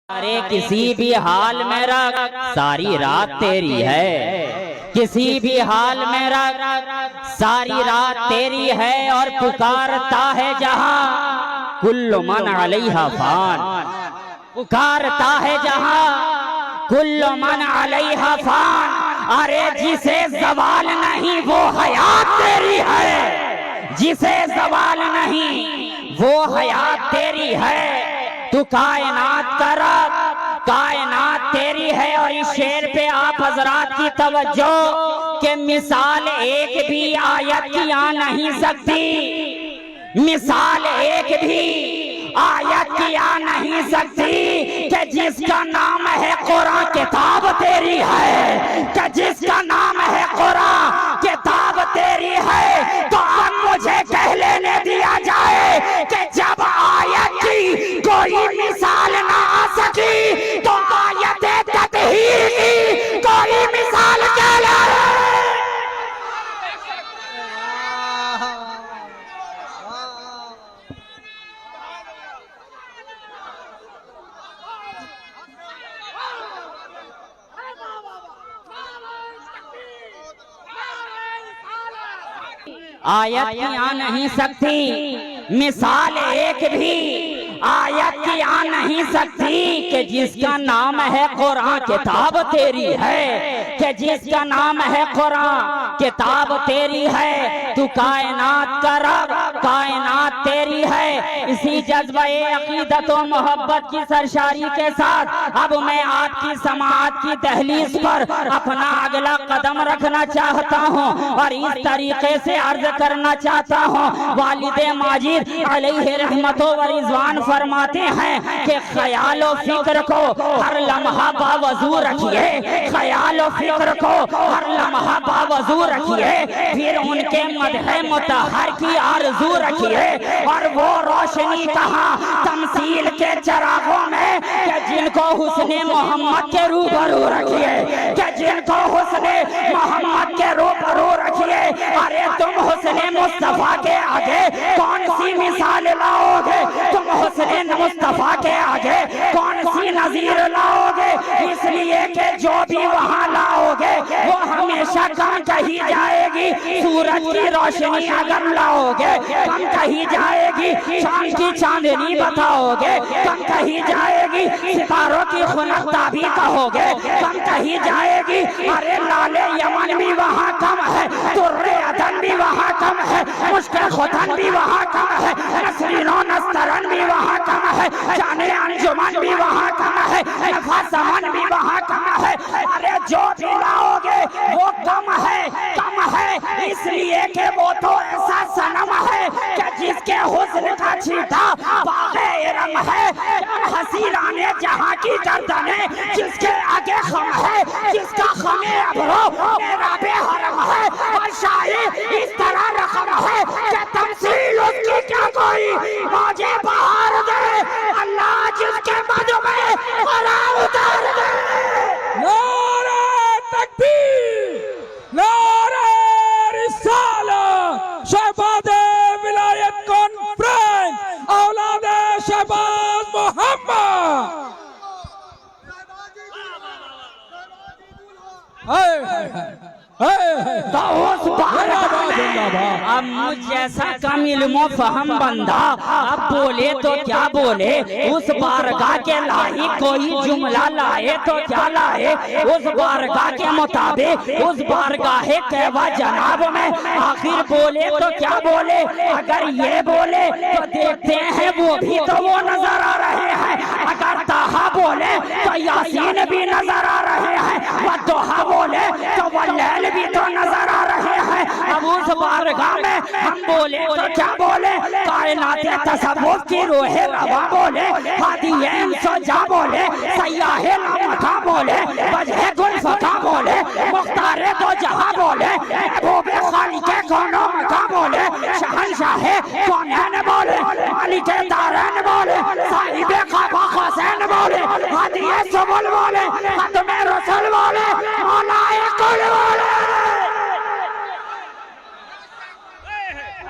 अरे किसी भी हाल में रख, सारी रात तेरी है। किसी भी हाल में रख, सारी रात तेरी है। और पुकारता है जहां कुल्लु मन अलैहा फान, पुकारता है जहां कुल्लु मन अलैहा फान। अरे जिसे जवाल नहीं वो हयात तेरी है, जिसे जवाल नहीं वो हयात तेरी है। तू कायनात का रब, कायनात तेरी है। और इस शेर पे आप हजरात की तवज्जो के मिसाल एक भी आयत की आ नहीं सकती, मिसाल एक भी आयत की आ नहीं सकती कि जिसका नाम है कुरान किताब तेरी है, कि जिसका नाम है कुरान किताब तेरी है। तो अब मुझे कह लेने दिया जाए कि जब आयत की कोई मिसाल ना आ सकी तो आयत तत्हीर की कोई मिसाल क्या ले। आयत की आ नहीं सकती, मिसाल एक भी आयत की आ नहीं सकती कि जिसका नाम है कुरान किताब तेरी है, कि जिसका नाम है कुरान किताब तेरी है। तू कायनात का रब, कायनात तेरी है। इसी जज्बे अकीदत और मोहब्बत की सरशारी के साथ अब मैं आपकी समाअत की दहलीज पर अपना अगला कदम रखना चाहता हूँ और इस तरीके से अर्ज करना चाहता हूँ। वालिद माजिद अलैहि रहमतो व रिज़वान फरमाते हैं कि ख्याल और फिक्र को हर लम्हा बावजू रखिए, ख्याल और फिक्र को हर लम्हा बावजू रखिए। फिर उनके मदह मुतहर की आरज़ू रखिए। और वो रोशनी कहाँ तमसील के चरागों में कि जिनको हुस्ने मोहम्मद के रूबरू रखिए, कि जिनको हुस्ने मोहम्मद के रूबरू रखिए। अरे तुम हुस्ने मुस्तफा के आगे कौन सी मिसाल लाओगे, तुम हुस्ने मुस्तफा के आगे कौन सी नजीर लाओगे। इसलिए कि जो भी वहाँ लाओगे वो हमेशा कम कही जाएगी। सूरज की रोशनी अगर लाओगे कम कही जाएगी, शाम की चांदनी बताओगे कम कही जाएगी, सितारों की खुनकता भी कहोगे कम कही जाएगी। अरे लाले यमन भी वहाँ कम है, तुर्रे अदन भी वहाँ कम है, मुश्किल खुतन भी वहाँ कम है, नसरीनो नस्तरन भी वहाँ कम है, जाने अंजुमन भी वहाँ कम है, नफा समन भी वहाँ कम है। अरे जो भी लाओगे वो कम है, कम है। इसलिए कि वो तो ऐसा सनम है कि जिसके हुस्न का छीटा बाग़े इरम है। हसीराने जहाँ की गर्दने जिसके आगे खम है, जिसका खमे अबरो मेरा बेहरम है। और शायरी इस तरह रकम है कि तमसील उसकी क्या कोई मौजे बहार दे। अल्लाह जिसके मद में कुरान उतार दे। नारे तकबीर, नारे रिसालत, शहबाज़े विलायत कॉन्फ्रेंस, औलादे शहबाज मोहम्मद। अब मुझ जैसा कम इल्मो फहम बंदा अब बोले तो क्या बोले, उस बारगाह के लाही कोई जुमला लाए तो क्या लाए। उस बारगाह के मुताबिक उस बारगाह कहवा जनाब में आखिर बोले तो क्या बोले। अगर ये बोले तो देखते हैं वो भी तो वो नजर आ रहे हैं, अगर ताहा बोले तो यासीन भी नजर आ रहे हैं, वद्दुहा बोले तो वल्लैल भी तो नजर आ रहे हैं। अब उस बारगाह में हम बोले तो क्या बोले। कायनात तसव्वुफ की रूह रवा बोले, हादियैन सजा बोले, सयाहे लामका बोले, वजह गुलफका बोले, मुख्तारे दो जहां बोले, महबूबे खालिके कौनो मका बोले, शहंशाहे कौनैन बोले, मालिके दारैन बोले, साहिबे क़ाबा क़ौसैन बोले, हादिये सुबुल बोले, खत्मे रसूल बोले, मौलाए कुल बोले।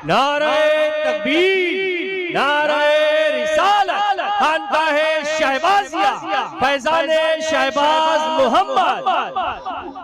नारे तकबीर, नारे रिसालत, खानकाहे शहबाजिया। फैजान शहबाज मोहम्मद।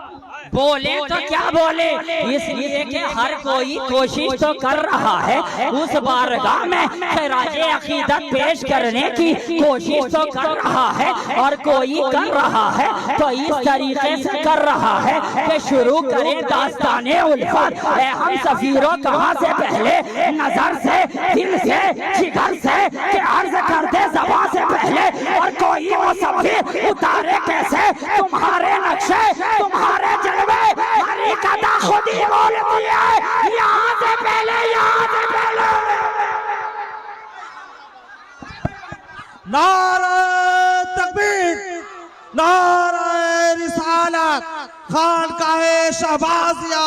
बोले तो क्या बोले, इसलिए कि हर कोई कोशिश तो कर रहा है उस बारगाह में खिराज अकीदत पेश करने की कोशिश तो कर रहा है, और कोई कर रहा है तो इस तरीके से कर रहा है कि शुरू करें दास्ताने उल्फत। हम सफीरों कहाँ से पहले नजर से, दिल से, जिगर से कि अर्ज करते ज़बान से पहले, और कोई मुसव्विर उतारे कैसे तुम्हारे नक्शे, तुम्हारे जलवे, हरी कदा खुद ही बोलती है यहाँ से पहले, यहाँ से पहले। नारा तकबीर, नारा रिसालत, खानकाहे शहबाजिया,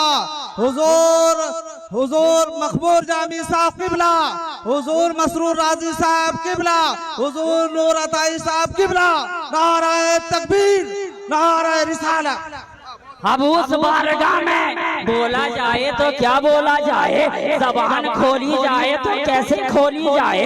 हुजूर मखबूर जामी साहब किबला, हुजूर मसरूर राजी साहब किबला, हुजूर नूर अताई साहब किबला। नारा तकबीर, नारा रिसालत। अब उस बारगाह में बोला जाए तो क्या बोला जाए, जबान खोली जाए तो कैसे खोली जाए,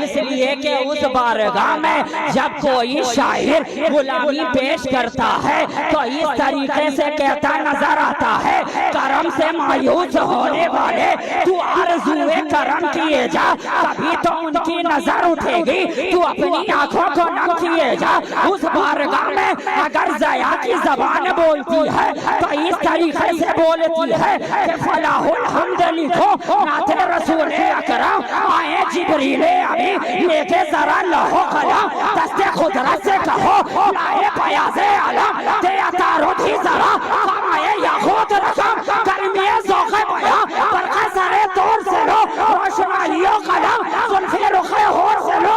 इसलिए कि उस बारगाह में जब कोई शायर गुलामी पेश करता है तो इस तरीके से कहता नजर आता है, करम से मायूस होने वाले तू आरज़ूए करम किए जा, कभी तो उनकी नजर उठेगी, तू अपनी आंखों को नम किए जा। उस बारगाह में अगर ज़या की जबान बोलती है तो इस तरीके से बोलती है कि फलाहुल हम्द लिखो नाते रसूल अकरम, आए जिब्रीले अभी लेके जरा लहो कलम, दस्ते खुदरत से कहो लाए फयाज़े आलम, ते अतारो थी जरा कमाए याकूत रकम, गर्मिए ज़ौक़े बयां बरक़े सरे तौर से लो, रोशनाइयों कलम ज़ुल्फ़े रुख़े होर से लो,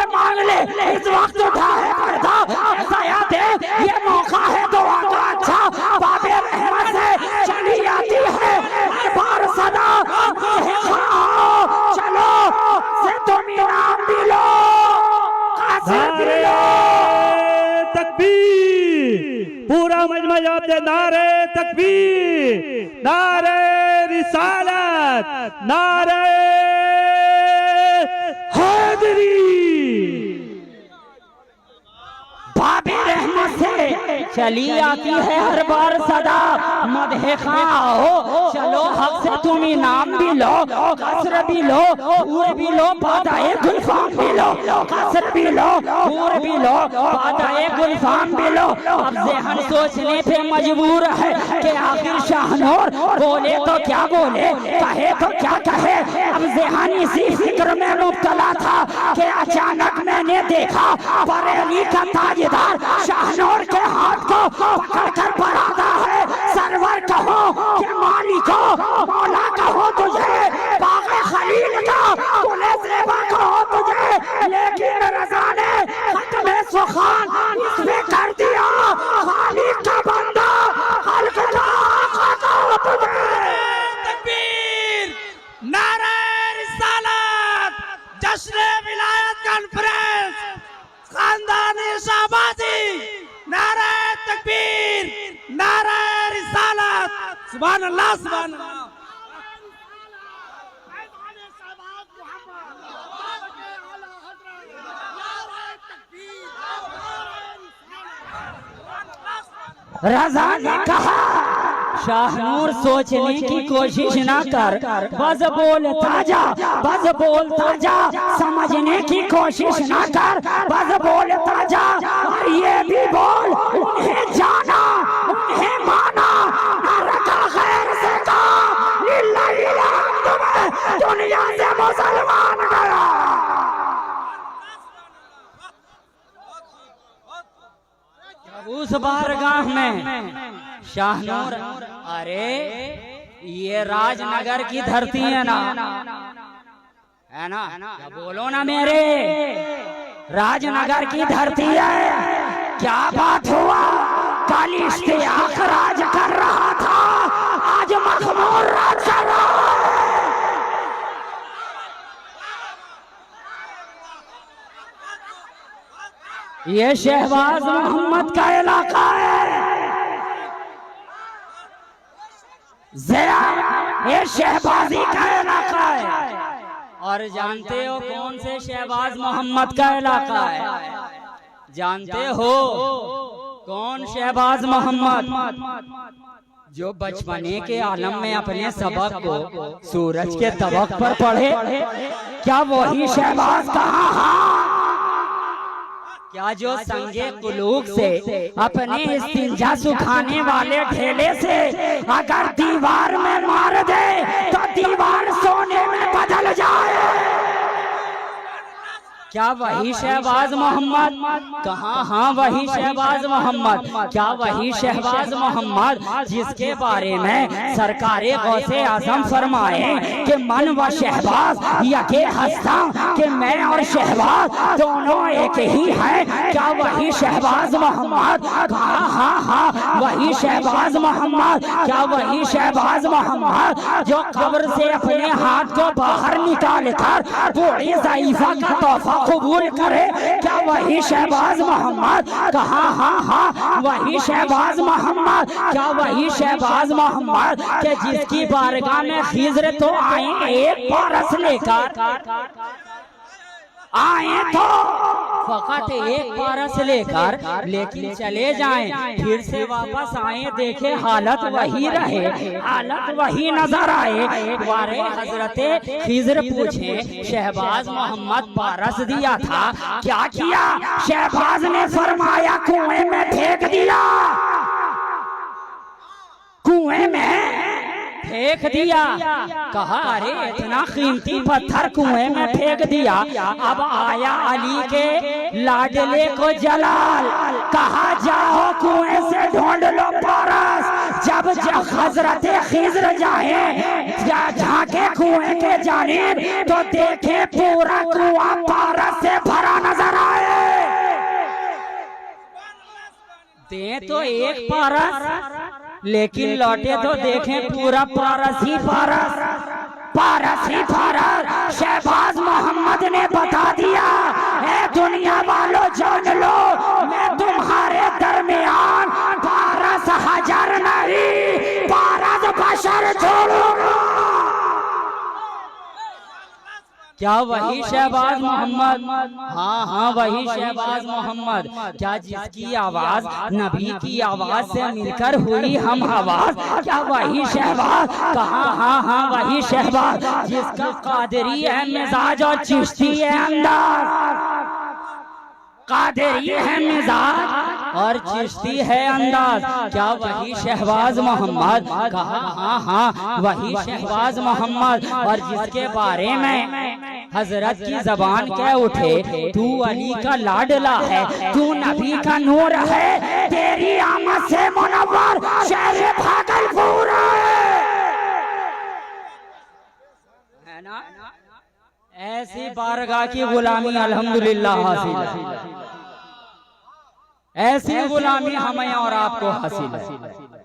मांग ले इस वक्त उठा है पर्दा, ज़या दे ये मौका है दुआ का अच्छा, बाबे रहमत से चली आती है हर बार सदा, चलो से तुम इनाम भी लो, कासिर भी लो। तकबीर, पूरा मजमा जवाब दे, नारे तकबीर, नारे रिसालत, नारे हैदरी। बाबे रहमत से चली आती है हर बार सदा, मदहे खाओ चलो हक से तुम इनाम भी लो, कसर भी लो, पूर भी लो, बादाए गुलफाम भी लो, कसर भी लो, पूर भी लो, बादाए गुलफाम भी लो। अब ज़हन सोचने पे मजबूर है कि आखिर शाहनूर बोले तो क्या बोले, कहे तो क्या कहे। अब ज़हन इसी फिक्र में मुब्तला था कि अचानक मैंने देखा बरेली का ताजदार शाहनूर के हाथ को पकड़कर बढ़ाता है, सरवर कहो कि मालिको मौला कहो तुझे, बाग़े खलील का कुले ज़ेबा कहो तुझे, लेकिन रज़ा ने खत्म सुखान इस पे कर दिया, खालिक का बंदा खल्क़ का आका कहो तुझे। तकबीर, नारा रिसालत, जश्न विलायत कॉन्फ्रेंस, खानदानी शहबाजी, नारा तकबीर, नारा रिसालत, सुभान अल्लाह, सुभान अल्लाह। रज़ा ने कहा शाहनूर सोचने की कोशिश ना कर, बस बोलता जा, बस बोलता जा, समझने की कोशिश ना कर, बस बोलता जा, और ये भी बोल उन्हें जाना, उन्हें माना, ना रखा खैर से काम, लिल्लाहि अलहम्दु में दुनिया से मुसलमान गया। उस बारगाह में शाहनूर, अरे ये राजनगर की धरती है ना, है ना, बोलो ना मेरे, राजनगर की धरती है। क्या बात हुआ, कल इश्तियाक राज कर रहा था, आज मखमूर राज कर रहा है। ये शहबाज मोहम्मद का इलाका है, ज़या ये शहबाजी का इलाका है। और जानते हो कौन से शहबाज मोहम्मद का इलाका है? जानते हो कौन शहबाज मोहम्मद, जो बचपने के आलम में अपने सबक को सूरज के तबक पर पढ़े? क्या वही शहबाज कहाँ? क्या जो संगे कुलूक से अपने इस्तिंजा सुखाने वाले ठेले से अगर दीवार में मार दे तो दीवार सोने में बदल जाए? क्या वही शहबाज मोहम्मद? कहाँ? हाँ वही शहबाज मोहम्मद। क्या वही शहबाज मोहम्मद जिसके बारे में सरकारे गौसे आजम फरमाए कि मन व शहबाज यके हंसता कि मैं और शहबाज दोनों एक ही हैं? क्या वही शहबाज मोहम्मद? हाँ हाँ हाँ वही शहबाज मोहम्मद। क्या वही शहबाज मोहम्मद जो कब्र से अपने हाथ को बाहर निकाल कर बूढ़ी ज़ईफ़ा का तोहफा कबूल करे? क्या वही शहबाज मोहम्मद? कहाँ? हाँ हाँ वही शहबाज मोहम्मद। क्या वही शहबाज मोहम्मद के जिसकी बारगाह में खिज़र तो आए एक पारस लेकर, आए तो फकत एक पारस लेकर, लेकिन चले जाएं, फिर से वापस आए देखे हालत वही रहे, हालत वही नजर आए। वारे हजरते खिज़र पूछे शहबाज मोहम्मद पारस दिया था, क्या किया? शहबाज ने फरमाया कुएं में फेंक दिया, कुएं में फेंक दिया। कहा अरे इतना कीमती पत्थर कुएं में फेंक दिया। अब आया अली के लाडले को जलाल, कहा जाओ कुएं से ढूंढ लो पारस। जब हजरते खिज़र जाए झांके कुएं के जानिब तो देखे पूरा कुआं पारस से भरा नजर आए। दे तो एक पारस लेकिन लौटे तो देखें पूरा पारस ही पारस, पारस ही पारस। शहबाज मोहम्मद ने बता दिया, ए दुनिया वालों जान लो मैं तुम्हारे दरमियान पारस हजर नहीं पारस बशर छोड़ूंगा। क्या वही शहबाज मोहम्मद? हाँ हाँ वही शहबाज मोहम्मद। क्या जिसकी आवाज नबी की आवाज से मिलकर हुई हम आवाज? क्या वही शहबाज? कहाँ? हाँ हाँ वही शहबाज जिसका कादरी है मिजाज और चिश्ती है अंदाज, कादरी है मिजाज और चिश्ती है अंदाज। क्या वही शहबाज मोहम्मद? कहा हाँ हाँ वही शहबाज मोहम्मद। और जिसके बारे में हजरत की जबान कह उठे तू अली का लाडला है, तू नबी का नूर है, तेरी आमद से मुनव्वर शहर भागलपुर है ना। ऐसी बारगाह की गुलामी अल्हम्दुलिल्लाह हासिल है, ऐसी गुलामी हमें और आपको हासिल है।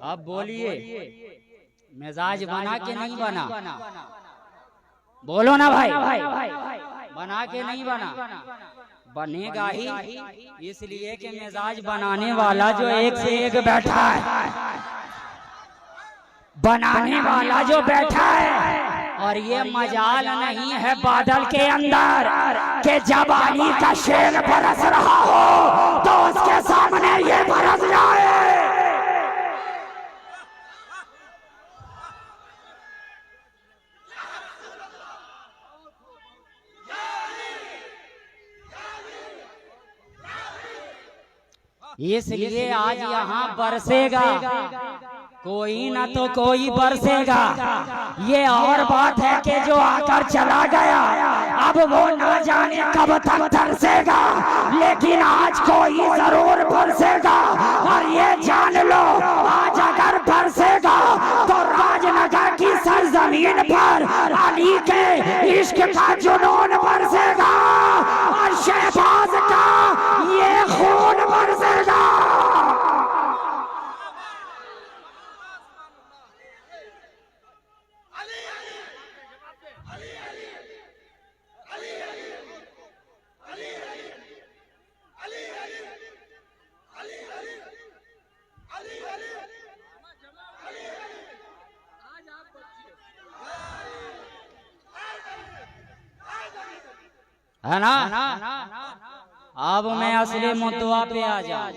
अब बोलिए मिजाज बना के नहीं बना? बोलो ना भाई, बना के नहीं बना? बनेगा ही, इसलिए कि मिजाज बनाने वाला जो एक से एक बैठा है, बनाने वाला जो बैठा है। और ये मजाल नहीं है बादल के अंदर कि जब अली का शेर बरस रहा हो तो उसके सामने ये बरस जाए। इसलिए आज यहाँ बरसेगा कोई ना तो कोई बरसेगा। ये और बात है कि जो आकर चला गया अब वो ना जाने कब तक तरसेगा, लेकिन आज कोई जरूर बरसेगा। और ये जान लो आज अगर बरसेगा तो राजनगर की सरजमीन पर अली के इश्क का जुनून बरसेगा और शहबाज का ये खून बरसेगा। है ना। अब मैं असली मुद्दा पे आ जाऊं।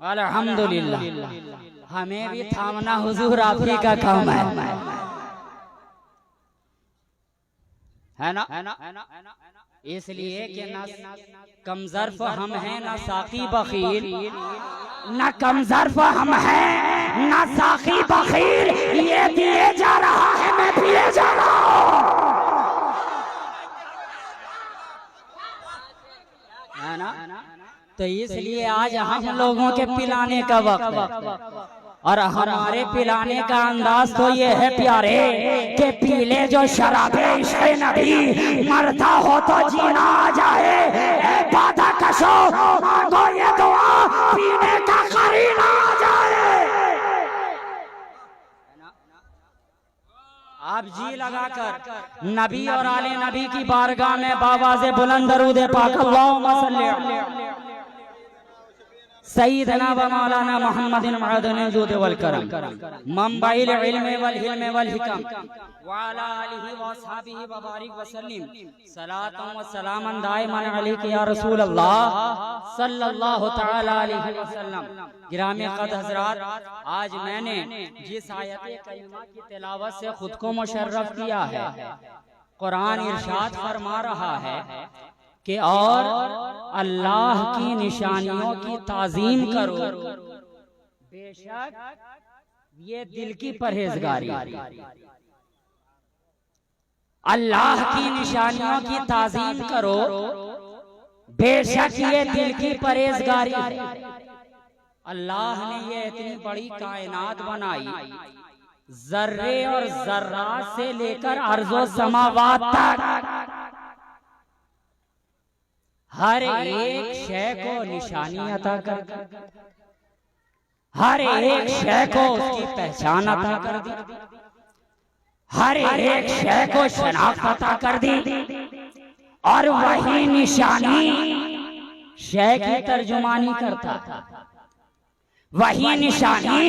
अल्हम्दुलिल्लाह, हमें भी थामना हुजूर आप ही का काम है ना। इसलिए कि ना कमजर्फ हम हैं ना साकी बखीर, ना कमजर्फ हम हैं ना साकी बखीर, ये दिए जा रहा है मैं पिए जा रहा हूँ, है ना। तो इसलिए आज हम लोगों के पिलाने का वक्त है, और हमारे पिलाने का अंदाज तो ये है प्यारे कि पीले जो शराबे इश्क़ नबी, मरता हो तो जीना आ जाए, बाधा कशो मांगो ये दुआ, पीने का करीना आ जाए। आप जी लगाकर नबी और आले नबी की बारगाह में बावाज़े बुलंद दरूद पाक अल्लाहुम्मा सल्ली अलैहि सईदना व मौलाना मुहम्मदिन मअदन जुद वल करम, मंबाइल इल्म वल हिल्म वल हिकम, व अला आलिहि व अस्हाबिहि व बारिक व सल्लिम, सलातन व सलामन दाइमन अलैहि या रसूल अल्लाह सल्लल्लाहु तआला अलैहि वसल्लम। गिरामी क़द्र हज़रात, आज मैंने जिस आयत करीमा की तिलावत से खुद को मुशर्रफ किया है, कुरान इरशाद फरमा रहा है कि और अल्लाह की निशानियों की ताजीम करो, बेशक ये दिल की परहेजगारी। अल्लाह की निशानियों की ताजीम करो, बेशक ये दिल की परहेजगारी। अल्लाह ने ये इतनी बड़ी कायनात बनाई, जर्रे और जर्रात से लेकर अर्ज़ो समावात तक हर एक शय को निशानी अता कर, हर एक शय को उसकी पहचान अता कर दी, हर एक शय को शनाख्त अता कर दी, और वही निशानी शय की तर्जुमानी करता था, वही निशानी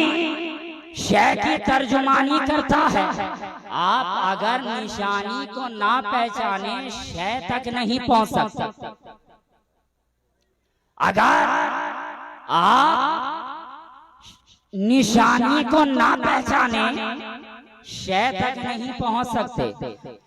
शय की तर्जुमानी करता है। आप अगर निशानी को ना पहचाने शय तक नहीं पहुंच सकते। अगर आप निशानी को ना पहचाने शय तक नहीं पहुंच सकते।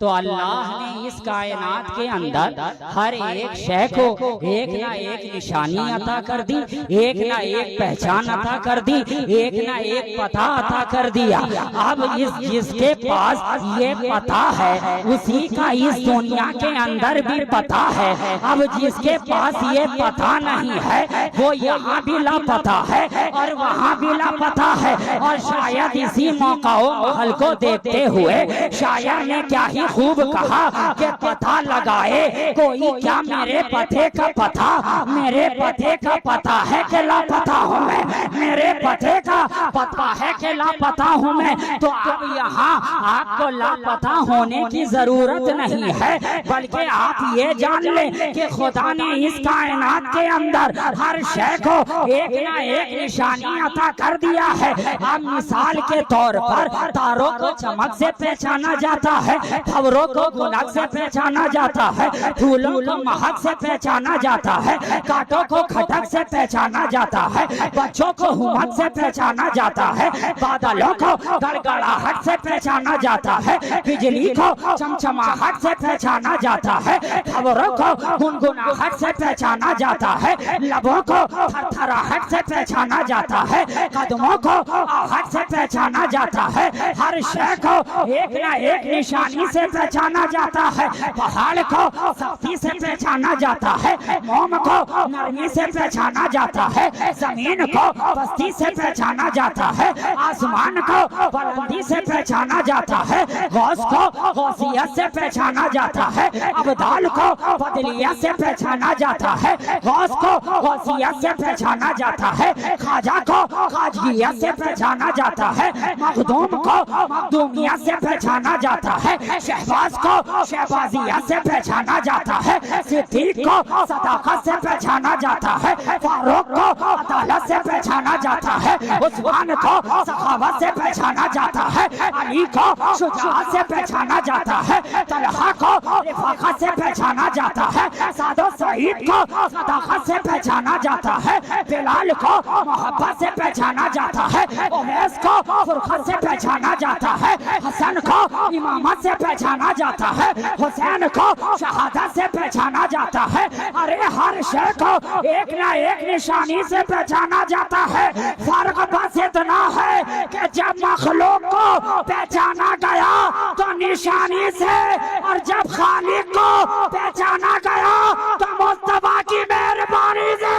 तो अल्लाह ने इस कायनात के अंदर हर एक शय को एक ना एक निशानी अता कर दी, एक ना एक पहचान अता कर दी, एक ना एक पता अता कर दिया। अब इस जिसके पास ये पता है उसी का इस दुनिया के अंदर भी पता है। अब जिसके पास ये पता नहीं है वो यहाँ भी लापता है और वहाँ भी लापता है। और शायद इसी मौकाओं महल को देखते हुए शायर ने क्या ही खूब कहा कि पता लगाए कोई क्या मेरे पते का पता, मेरे पते का पता है कि लापता हूँ मैं, मेरे पते का पता है कि लापता हूँ मैं। तो अब यहाँ आपको लापता होने की जरूरत नहीं है, बल्कि आप ये जान लें कि खुदा ने इस कायनात के अंदर हर शय को एक ना एक निशानी अता कर दिया है। अब मिसाल के तौर पर तारों को चमक से पहचाना जाता है, खबरों को गुलाब से पहचाना जाता है, फूलों को महक से पहचाना जाता है, कांटों को खटक से पहचाना जाता है, बच्चों को हुमक से पहचाना जाता है, बादलों को गड़गड़ाहट से पहचाना जाता है, बिजली को चमचमाहट से पहचाना जाता है, खबरों को गुनगुनाहट से पहचाना जाता है, लबों को थरथराहट से पहचाना जाता है, कदमों को आहट से पहचाना जाता है, हर शय को एक ना एक निशानी से पहचाना जाता है। पहाड़ को सख्ती से पहचाना जाता है, मोम को नरमी से पहचाना जाता है, जमीन को पस्ती से पहचाना जाता है, आसमान को बुलंदी से पहचाना जाता है, गौस को गौसियत से पहचाना जाता है, अब्दाल को बदलियत से पहचाना जाता है, गौस को गौसियत से पहचाना जाता है, ख्वाजा को ख्वाजगियत से पहचाना जाता है, मखदूम को मखदूमियत से पहचाना जाता है, शहबाज को शहबाजियत से पहचाना जाता है, सिद्दीक को सदाकत से पहचाना जाता है, फारूक को अदालत से पहचाना जाता है, उस्मान को सखावत से पहचाना जाता है, अली को शुजाअत से पहचाना जाता है, तलहा को रिफाकत से पहचाना जाता है, सादो सईद को सदाकत से पहचाना जाता है, बिलाल को मोहब्बत से पहचाना जाता है, उवैस को फुरखत से पहचाना जाता है, हसन को इमामत से पहचाना जाता है, हुसैन को शहादत से पहचाना जाता है। अरे हर शय को एक ना एक निशानी से पहचाना जाता है। फर्क बस इतना है कि जब मखलूक को पहचाना गया तो निशानी से, और जब खालिक को पहचाना गया तो मुस्तफा की मेहरबानी से,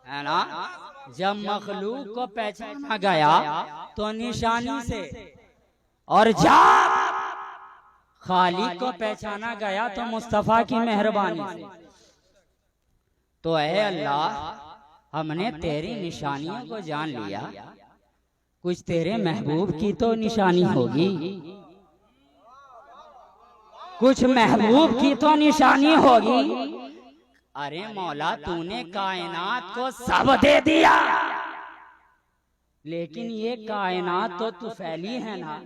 है ना। जब मखलूक को पहचाना गया तो निशानी से, और जब खालिक को पहचाना गया तो मुस्तफा की मेहरबानी से। तो ऐ अल्लाह, हमने तेरी निशानियों को जान लिया, कुछ तेरे महबूब की तो निशानी होगी, कुछ महबूब की तो निशानी होगी। अरे मौला, तूने कायनात को सब दे दिया, लेकिन ये कायनात तो तू फैली है ना,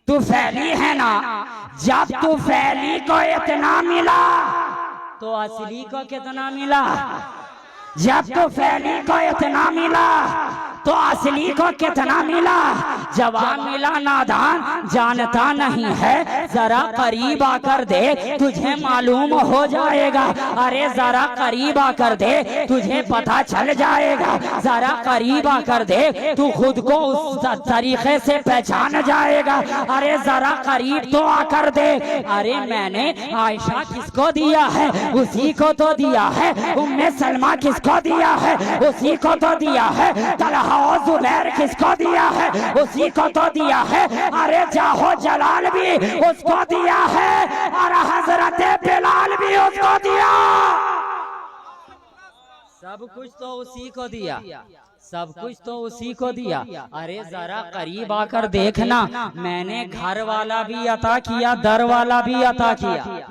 तू फैली है ना। जब तू फैली को इतना मिला तो असली को कितना मिला? जब तू फैली को इतना मिला तो असली को कितना मिला? जवाब मिला नादान जानता नहीं है, जरा करीब आकर देख तुझे मालूम हो जाएगा। अरे जरा करीब आकर देख तुझे पता चल जाएगा, जरा करीब आकर देख तू खुद को उस तरीके से पहचान जाएगा। अरे जरा करीब तो आकर देख। अरे मैंने आयशा किसको दिया है? उसी को तो दिया है। उम्मे सलमा किसको दिया है? उसी को तो दिया है। तलहा और जुबैर किसको दिया है? उसी को तो दिया है। अरे जाहो जलाल भी उसको दिया है, और हजरत बिलाल भी उसको दिया। सब कुछ तो उसी को दिया, सब कुछ तो उसी को दिया। अरे जरा करीब आकर देखना, मैंने घर वाला भी अता किया, दर वाला भी अता किया।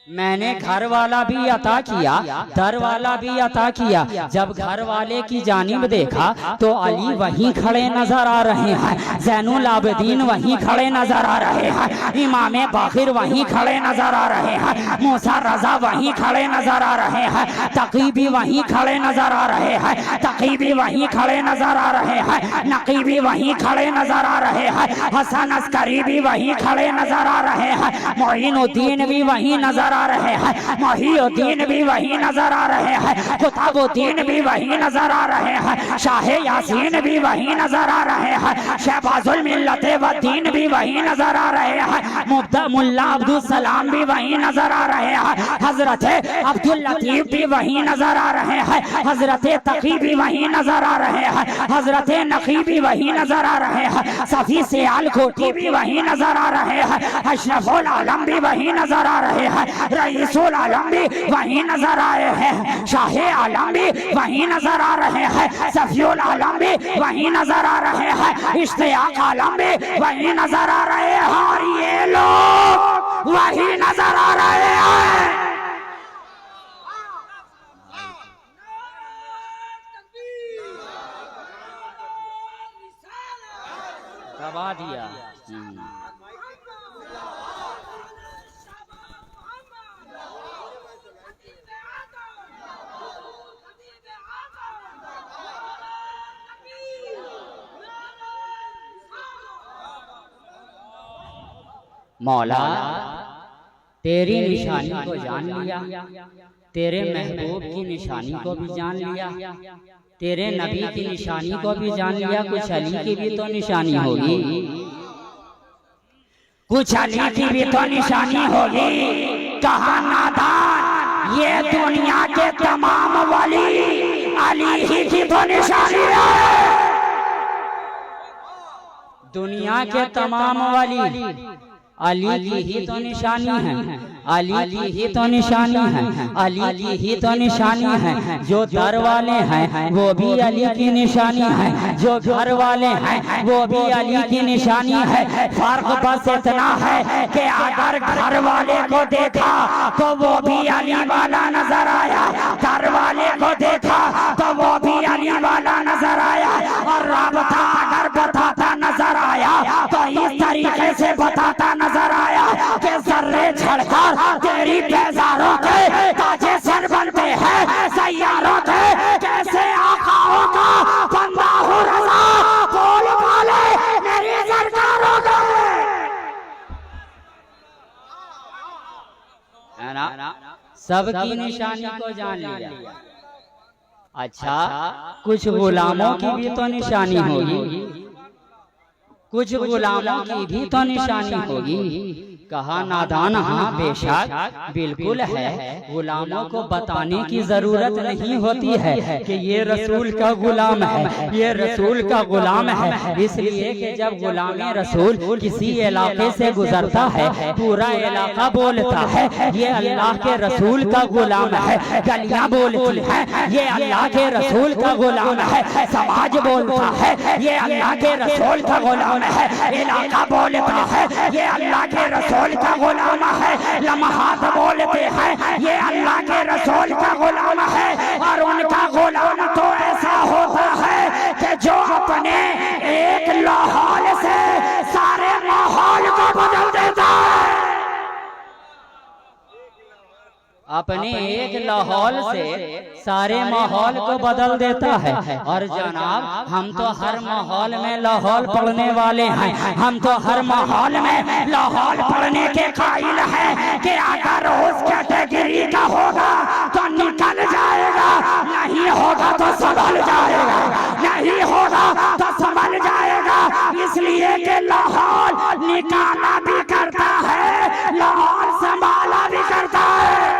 मैंने घर वाला भी अता किया, दर वाला भी अता किया। जब घर वाले की जानिब देखा तो अली वहीं खड़े नजर आ रहे हैं, ज़ैनुल आबिदीन वहीं खड़े नजर आ रहे हैं, इमाम बाखिर वहीं खड़े नजर आ रहे हैं, मूसा रजा वहीं खड़े नजर आ रहे हैं, तकी भी वहीं खड़े नजर आ रहे हैं, तकी भी वहीं खड़े नजर आ रहे हैं, नकी भी वहीं खड़े नजर आ रहे हैं, हसन अस्करी भी वहीं खड़े नजर आ रहे हैं, मोइनुद्दीन भी वहीं नजर आ रहे हैं, मोहिउद्दीन भी वहीं नजर आ रहे हैं, कुतुबुद्दीन भी वहीं नजर आ रहे हैं, शाह यासीन भी वहीं नजर आ रहे हैं, शहबाजुल मिल्लत व दीन भी वहीं नजर आ रहे हैं, मुल्ला अब्दुल सलाम भी वहीं नजर आ रहे हैं, हजरत अब्दुल लतीफ भी वहीं नजर आ रहे हैं, हजरत तकी भी वहीं नजर आ रहे हैं, हजरत नकी भी वहीं नजर आ रहे हैं, सफी सियाल कोटी भी वहीं नजर आ रहे हैं, अशरफुल आलम भी वहीं नजर आ रहे हैं, रईसुल आलम भी वहीं नजर आए हैं, शाह आलम भी वहीं नजर आ रहे हैं, सफीउल आलम भी वहीं नजर आ रहे हैं, इश्तियाक आलम भी वहीं नजर आ रहे हैं, और ये लोग वहीं नजर आ रहे हैं। दबा दिया। मौला, तेरी निशानी को जान लिया, तेरे महबूब की निशानी को भी जान लिया, तेरे नबी की निशानी को भी जान लिया। कुछ अली की भी तो निशानी होगी, कुछ अली की भी तो निशानी होगी। कहा नादान, ये दुनिया के तमाम वली अली ही की तो निशानी है। दुनिया के तमाम वली अली की ही तो निशानी है, अली की ही तो निशानी है, अली की ही तो निशानी है। जो दर वाले हैं वो भी अली की निशानी है, जो घर वाले हैं वो भी अली की निशानी है। फर्क बस इतना है कि अगर घर वाले को देखा तो वो भी अली वाला नजर आया, घर वाले को देखा तो वो भी अली वाला नजर आया, और राबता अगर बताता नजर आया तो इस तरीके से बताता नजर आया कि जर्रे छड़कर तेरी बेजारों के ताजे सर बनते हैं सैयारों के। कैसे आकाओं का बंदा हूँ रज़ा, बोल बोले मेरी सरकारों के, है ना। सबकी निशानी को जान लिया। अच्छा, कुछ गुलामों की भी तो निशानी होगी, कुछ गुलामों की भी तो निशानी होगी। कहा नादान हाँ बेशक बिल्कुल है, गुलामों को बताने की जरूरत नहीं होती है कि ये रसूल का गुलाम है, ये रसूल का गुलाम है। इसलिए कि जब गुलाम रसूल किसी इलाके से गुजरता है पूरा इलाका बोलता है ये अल्लाह के रसूल का गुलाम है, गलियां बोलती है ये अल्लाह के रसूल का गुलाम है, समाज बोलता है ये अल्लाह के रसूल का गुलाम है, इलाका बोलता है ये अल्लाह के रसूल का गुलाम है, लम्हात बोलते हैं ये अल्लाह के रसूल का गुलाम है। और उनका गुलाम तो ऐसा होता है कि जो अपने एक लाहौल से सारे माहौल को बदल देता है, अपने एक लाहौल से सारे माहौल को बदल देता है। और जनाब हम तो हर माहौल में लाहौल पढ़ने वाले हैं, हम तो हर माहौल में लाहौल पढ़ने के काबिल हैं कि अगर उस कैटेगरी का होगा तो निकल जाएगा, नहीं होगा तो संभल जाएगा, नहीं होगा तो संभल जाएगा। इसलिए कि लाहौल निकाला भी करता है, लाहौल संभाला भी करता है।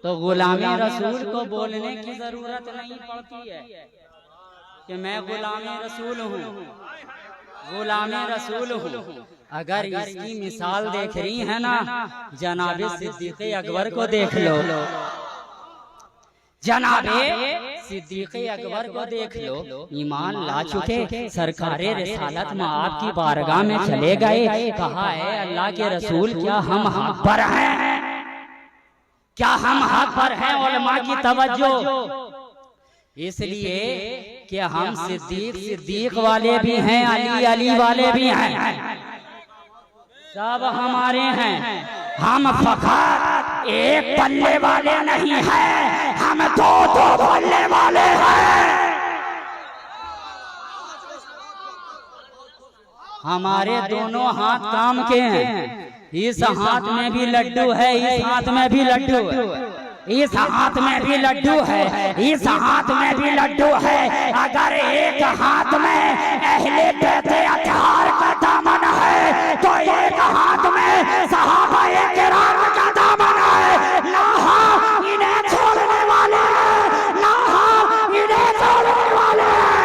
तो गुलामी रसूल को बोलने की जरूरत नहीं पड़ती है कि मैं गुलामी रसूल हूँ, गुलामी रसूल हूँ। अगर इसकी मिसाल देख रही है ना, जनाबे सिद्दीक़ अकबर को देख लो, जनाबे सिद्दीक़ अकबर को देख लो, ईमान ला चुके सरकारे रिसालत में आपकी बारगाह में चले गए। कहा है अल्लाह के रसूल क्या हम हक पर हैं, क्या हम हक पर हैं उलमा की तवज्जो, इसलिए कि हम सिद्दीक वाले भी हैं, अली अली वाले भी हैं, सब हमारे हैं। हम फकत एक पल्ले वाले नहीं हैं, हम दो दो पल्ले वाले हैं। हमारे दोनों हाथ काम के हैं, इस हाथ में भी लड्डू है, इस हाथ में भी लड्डू है, इस हाथ में भी लड्डू है, इस हाथ में भी लड्डू है। अगर एक हाथ में अहले बैते अतहार का दामन है तो एक हाथ में सहाबाए किराम का दामन है। ना हम इन्हें छोड़ने वाले हैं, ना हम इन्हें छोड़ने वाले हैं।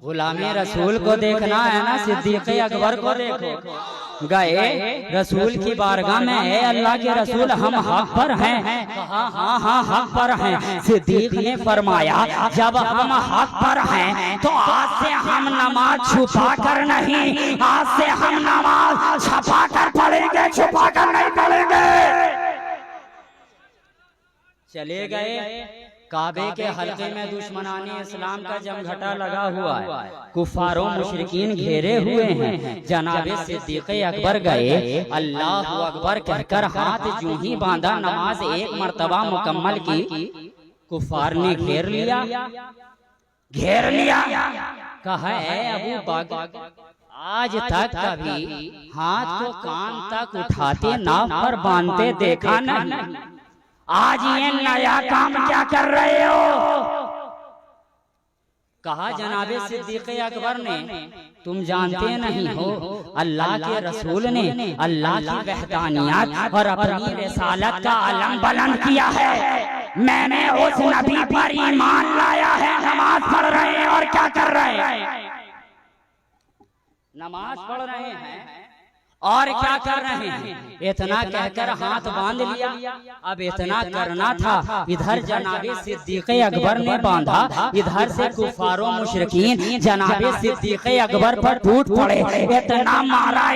गुलामी रसूल को देखना है ना, सिद्दीक़ अकबर को देखो। गए रसूल की बारगाह में, है अल्लाह के रसूल हम हक पर हैं। कहा हाँ हाँ हक पर हैं। सिद्दीक़ ने फरमाया जब हम हक पर हैं तो आज से हम नमाज छुपा कर नहीं, आज से हम नमाज छुपा कर पढ़ेंगे, छुपा कर नहीं पढ़ेंगे। चले गए काबे के हल्के में दुश्मनानी इस्लाम का जमघटा लगा हुआ है, कुफारों मुशरिकीन घेरे हुए हैं। जनाबे सिद्दीक़ अकबर गए, अल्लाह अकबर कहकर हाथ जूं ही बांधा, नमाज एक मर्तबा मुकम्मल की, कुफार ने घेर लिया, घेर लिया। कहा है अबू बकर आज तक कभी हाथ को कान तक उठाते नाव पर बांधते देखा नहीं, आज ये नया काम क्या कर रहे हो? कहा जनाबे सिद्दीक़ अकबर ने, तुम जानते नहीं हो अल्लाह के रसूल ने अल्लाह की वहदानियत और अपनी रिसालत का अलम बुलंद किया है। मैंने उस नबी पर ईमान लाया है। नमाज पढ़ रहे हैं और क्या कर रहे हैं? नमाज पढ़ रहे हैं और क्या कर रहे हैं? इतना कहकर हाथ बांध लिया। अब इतना करना था, इधर जनाबे सिद्दीक़ अकबर ने बांधा, इधर से कुफारो मुशरिकीन जनाबे सिद्दीक़ अकबर पर टूट पड़े। इतना मारा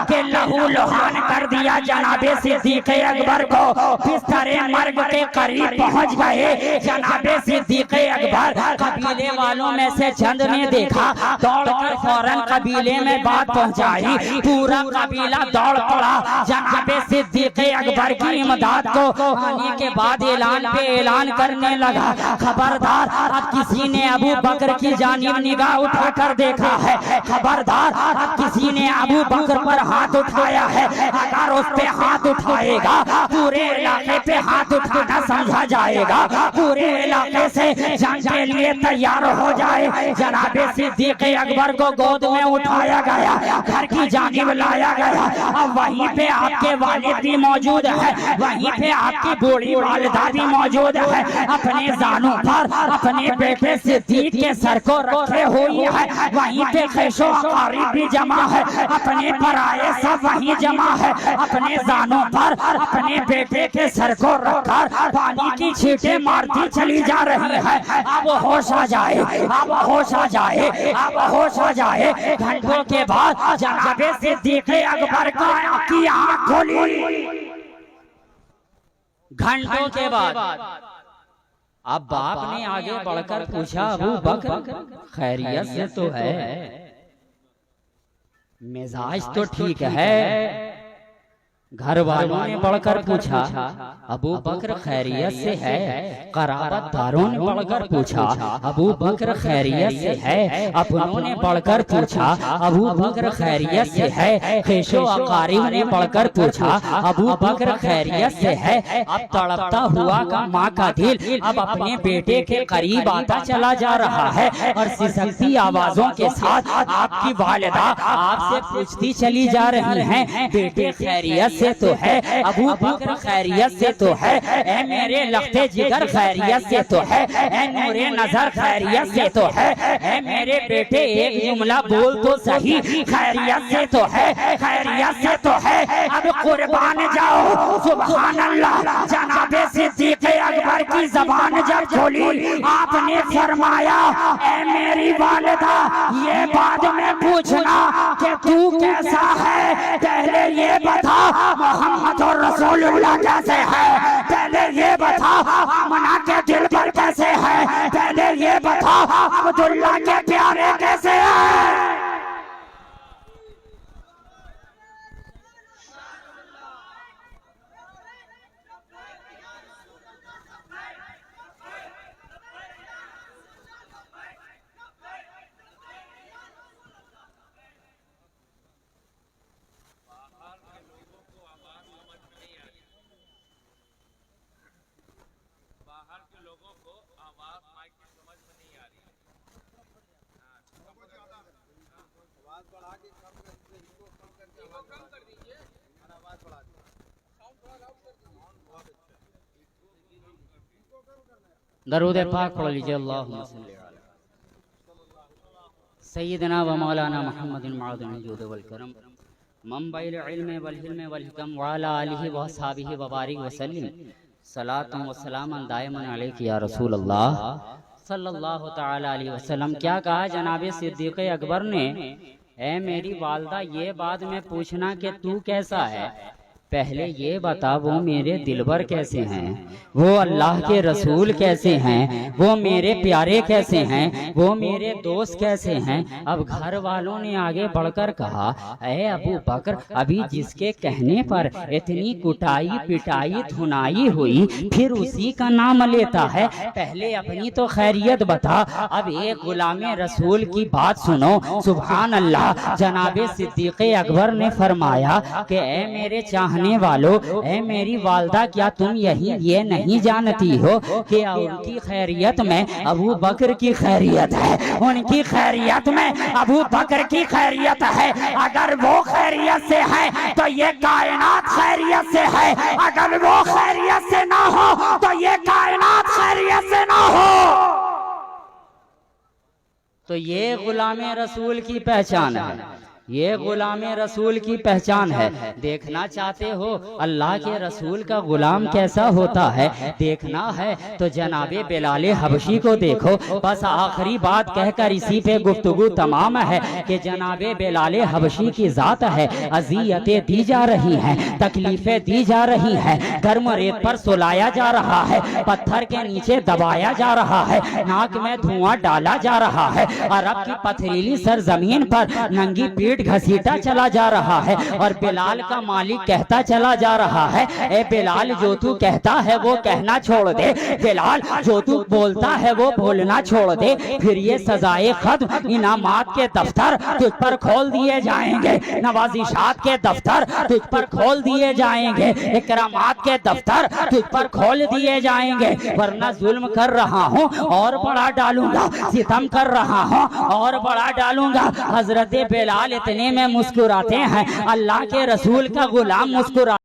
कि लहू लुहान कर दिया। जनाबे सिद्दीक़ अकबर को बिस्तरे मर्ग के करीब पहुंच गए। जनाबे सिद्दीक़ अकबर कबीले वालों में से चंद ने देखा, दौड़कर फौरन कबीले में बात पहुंचाई। पूरा कबीला दौड़ पड़ा जनाबे सिद्दीक़ अकबर की इमदाद को आने के बाद ऐलान पे ऐलान करने लगा, खबरदार अब किसी ने अबू बकर की जानिब निगाह उठाकर देखा है, खबरदार अब किसी ने अबू बकर पर हाथ उठाया है, अगर उस पे हाथ उठाएगा पूरे इलाके पे हाथ उठाना समझा जाएगा, पूरे इलाके से जंग के लिए तैयार हो जाए। जनाबे सिद्दीक़ अकबर को गोद में उठाया गया, घर की जानिब लाया गया। अब वहीं पे आपके वालिद भी मौजूद है, वहीं पे आपकी बूढ़ी वालिदा भी मौजूद है। अपने जानों पर अपने बेटे सिद्दीक के सर को रखे हुई है। वहीं पे खैशो अकारीब भी जमा है, अपने पराये सब वहीं जमा है। अपने जानों पर अपने बेटे के सर को रखकर पानी की छींटे मारती चली जा रही है। अब होश आ जाए, अब होश आ जाए, अब होश आ जाए। घंटों के बाद जनाबे सिद्दीक़ अकबर की आंख खोली। घंटों के बाद अब बाप ने आगे बढ़कर पूछा, अबू बकर खैरियत से तो है? मिजाज तो ठीक है। घर वालों ने बढ़कर पूछा, अबू बकर खैरियत से है? कराबतदारों ने बढ़कर पूछा, अबू बकर खैरियत से है? अपनों ने बढ़कर पूछा, अबू बकर खैरियत से है? खैशो अकारीब ने बढ़कर पूछा, अबू बकर खैरियत से है? अब तड़पता हुआ का माँ का दिल अब अपने बेटे के करीब आता चला जा रहा है और सिसकती आवाजों के साथ आपकी वालिदा आपसे पूछती चली जा रही हैं, बेटे खैरियत से तो है? अबू बकर खैरियत से तो है? ए मेरे लख्ते जिगर खैरियत से तो है? ए नूरे नजर खैरियत से तो है? ए मेरे बेटे एक जुमला बोल तो सही, खैरियत से तो है? खैरियत से तो है? अब कुर्बान जाओ। सुभान अल्लाह। जनाबे सिद्दीक़ अकबर की जबान जब खोली, आपने फरमाया, ए मेरी वालिदा ये बाद में पूछना कि तू कैसा है, पहले ये बता मोहम्मद और रसूलुल्लाह कैसे है, पहले ये बता आमना के दिल पर कैसे है, पहले ये बता अब्दुल्ला के प्यारे कैसे है। दरूद पाक पढ़ लीजिए। अल्लाहुम्मा सल्ली अला सय्यिदना व मौलाना मुहम्मदिन मअदुल जूद वल करम मंबइल इल्म वल हिल्म वल हिकम व अला आलिहि व असहाबिहि व बारिक व सल्लिम सलातु व सलामन दायमन अलैका या रसूल अल्लाह सल्लल्लाहु तआला अलैहि वसल्लम। क्या कहा जनाबे सिद्दीक़ अकबर ने, ए मेरी वालदा ये बाद में पूछना कि तू कैसा है, पहले ये बता वो मेरे दिलबर कैसे हैं, वो अल्लाह के रसूल कैसे हैं, वो मेरे प्यारे कैसे हैं, वो मेरे दोस्त कैसे हैं। अब घर वालों ने आगे बढ़कर कहा, ऐ अबू बकर अभी जिसके कहने पर इतनी कुटाई पिटाई धुनाई हुई फिर उसी का नाम लेता है, पहले अपनी तो खैरियत बता। अब एक गुलामे रसूल की बात सुनो। सुभान अल्लाह। जनाबे सिद्दीक़ अकबर ने फरमाया कि ऐ मेरे चाहने चाहने वालों, ए मेरी वालदा, क्या तुम ये नहीं जानती हो कि उनकी खैरियत में अबू बकर की खैरियत है, उनकी खैरियत में अबू बकर की खैरियत है। अगर वो खैरियत से है तो ये कायनात खैरियत से है, अगर वो खैरियत से ना हो तो ये कायनात खैरियत से ना हो। तो ये गुलाम रसूल की पहचान है, ये गुलाम रसूल की पहचान है। देखना चाहते हो अल्लाह के रसूल का गुलाम कैसा होता है, देखना है तो जनाबे बिलाल हबशी को देखो। बस आखिरी बात कहकर इसी पे गुफ्तगू तमाम है कि जनाबे बिलाल हबशी की जात है, अजियतें दी जा रही हैं, तकलीफें दी जा रही हैं, गर्म रेत पर सुलाया जा रहा है, पत्थर के नीचे दबाया जा रहा है, नाक में धुआं डाला जा रहा है, अरब की पथरीली सरजमीन पर नंगी पीठ घसीटा चला जा रहा है। और बिलाल का मालिक कहता चला जा रहा है, ए बिलाल, जो तू कहता है वो कहना छोड़ दे, बिलाल जो तू बोलता है वो बोलना छोड़ दे, फिर ये सजाए खत्म इनामात के दफ्तर तुझ पर खोल दिए जाएंगे, नवाजिशात के दफ्तर तुझ पर खोल दिए जाएंगे, इकरामात के दफ्तर तुझ पर खोल दिए जाएंगे। वरना जुल्म कर रहा हूँ और बड़ा डालूंगा, सितम कर रहा हूँ और बड़ा डालूंगा। हजरत बिलाल इतने में मुस्कुराते हैं, अल्लाह के रसूल का गुलाम मुस्कुरा